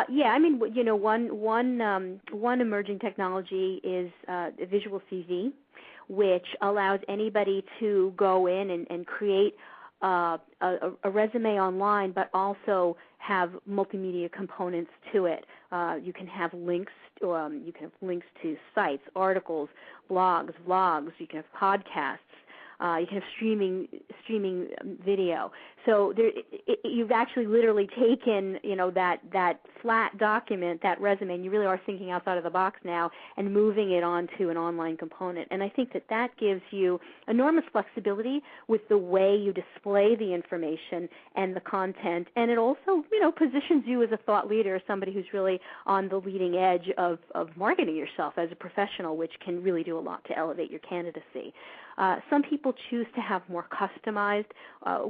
Yeah, I mean, one emerging technology is Visual CV, which allows anybody to go in and create a resume online, but also have multimedia components to it. You can have links. You can have links to sites, articles, blogs, vlogs. You can have podcasts. You can have streaming video. So you've actually literally taken, that flat document, that resume, and you really are thinking outside of the box now and moving it onto an online component. And I think that gives you enormous flexibility with the way you display the information and the content. And it also, positions you as a thought leader, somebody who's really on the leading edge of marketing yourself as a professional, which can really do a lot to elevate your candidacy. Some people choose to have more customized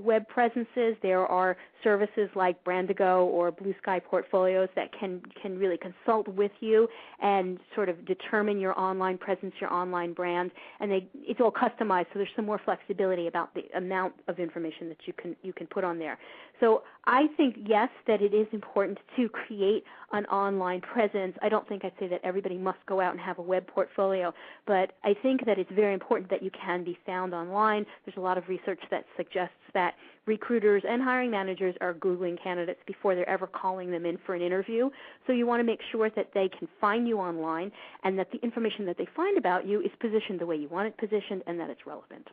web presences. There are services like Brandigo or Blue Sky Portfolios that can really consult with you and sort of determine your online presence, your online brand, and it's all customized, so there's some more flexibility about the amount of information that you can put on there. So I think, yes, that it is important to create an online presence. I don't think I'd say that everybody must go out and have a web portfolio, but I think that it's very important that you can be found online. There's a lot of research that suggests that recruiters and hiring managers are Googling candidates before they're ever calling them in for an interview. So you want to make sure that they can find you online and that the information that they find about you is positioned the way you want it positioned and that it's relevant.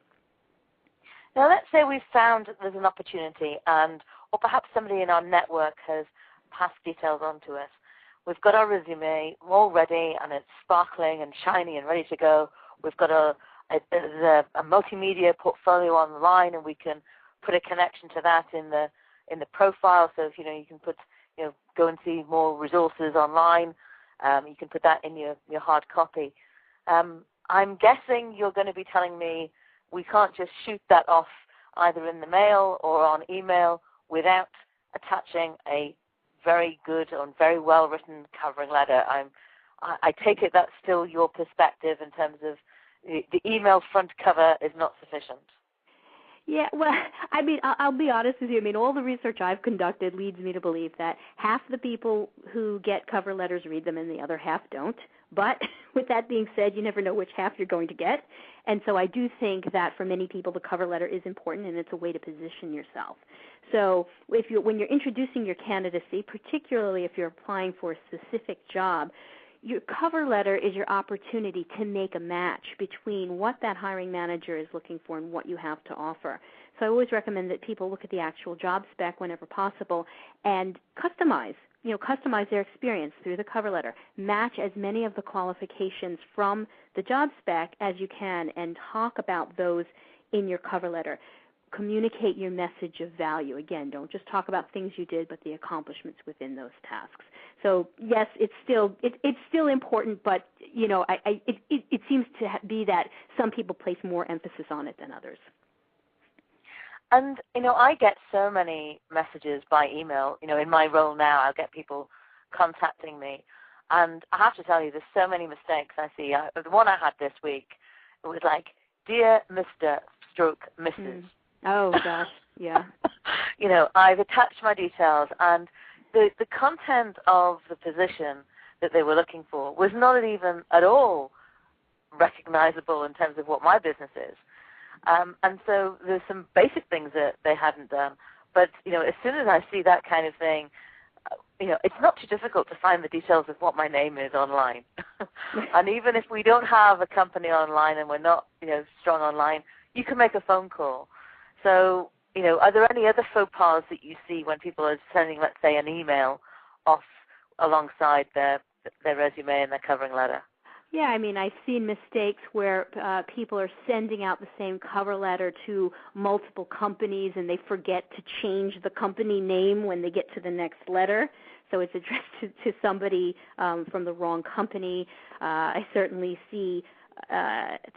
Now, let's say we've found there's an opportunity or perhaps somebody in our network has passed details on to us. We've got our resume all ready, and it's sparkling and shiny and ready to go. We've got a multimedia portfolio online, and we can put a connection to that in the profile. So if you can put go and see more resources online, you can put that in your hard copy. I'm guessing you're going to be telling me we can't just shoot that off either in the mail or on email without attaching a very good and very well written covering letter. I take it that's still your perspective in terms of the email front cover is not sufficient. Yeah, well, I mean, I'll be honest with you. I mean, all the research I've conducted leads me to believe that half the people who get cover letters read them and the other half don't. But with that being said, you never know which half you're going to get. And so I do think that for many people the cover letter is important, and it's a way to position yourself. So when you're introducing your candidacy, particularly if you're applying for a specific job, your cover letter is your opportunity to make a match between what that hiring manager is looking for and what you have to offer. So I always recommend that people look at the actual job spec whenever possible and customize their experience through the cover letter. Match as many of the qualifications from the job spec as you can and talk about those in your cover letter. Communicate your message of value. Again, don't just talk about things you did, but the accomplishments within those tasks. So yes, it's still important, but it seems to be that some people place more emphasis on it than others. And I get so many messages by email. In my role now, I'll get people contacting me, and I have to tell you, there's so many mistakes I see. The one I had this week, it was like, "Dear Mr. / Mrs." Oh, gosh, yeah. I've attached my details, and the content of the position that they were looking for was not even at all recognizable in terms of what my business is. And so there's some basic things that they hadn't done. But, as soon as I see that kind of thing, it's not too difficult to find the details of what my name is online. And even if we don't have a company online and we're not, strong online, you can make a phone call. So, are there any other faux pas that you see when people are sending, let's say, an email off alongside their resume and their covering letter? Yeah, I mean, I've seen mistakes where people are sending out the same cover letter to multiple companies and they forget to change the company name when they get to the next letter. So it's addressed to somebody from the wrong company. I certainly see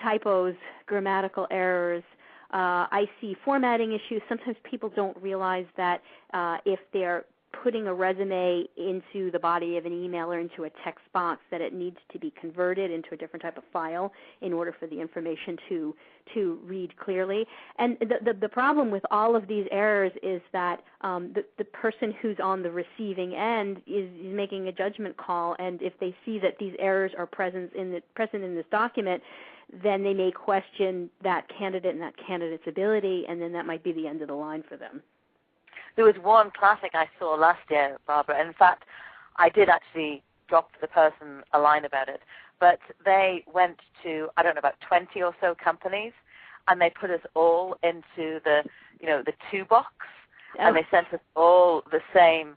typos, grammatical errors. I see formatting issues. Sometimes people don't realize that if they're putting a resume into the body of an email or into a text box, that it needs to be converted into a different type of file in order for the information to read clearly. And the problem with all of these errors is that the person who's on the receiving end is making a judgment call, and if they see that these errors are present in this document, then they may question that candidate and that candidate's ability, and then that might be the end of the line for them. There was one classic I saw last year, Barbara. In fact, I did actually drop the person a line about it. But they went to, I don't know, about 20 or so companies, and they put us all into the 2 box, and they sent us all the same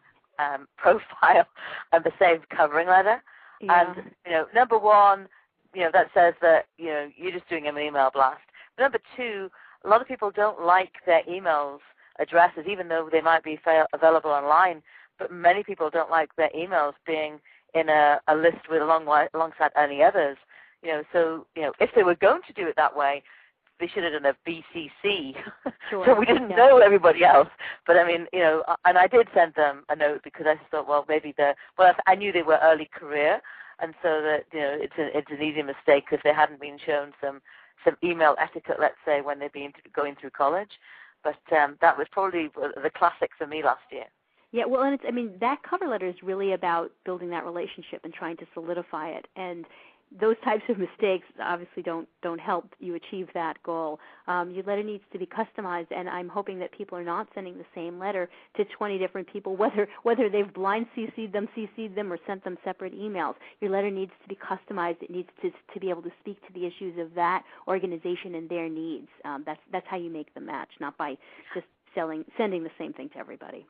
profile and the same covering letter. Yeah. And, number one, that says that, you're just doing an email blast. But number two, a lot of people don't like their emails addresses, even though they might be available online. But many people don't like their emails being in a list with alongside any others. So if they were going to do it that way, they should have done a BCC. Sure. So we didn't know everybody else. But I mean, and I did send them a note because I just thought, well, maybe I knew they were early career, and so that it's an easy mistake if they hadn't been shown some email etiquette, let's say, when they've been going through college. But that was probably the classic for me last year. Yeah, well, and that cover letter is really about building that relationship and trying to solidify it. And those types of mistakes obviously don't help you achieve that goal. Your letter needs to be customized, and I'm hoping that people are not sending the same letter to 20 different people, whether they've blind CC'd them, or sent them separate emails. Your letter needs to be customized. It needs to be able to speak to the issues of that organization and their needs. That's how you make the match, not by just sending the same thing to everybody.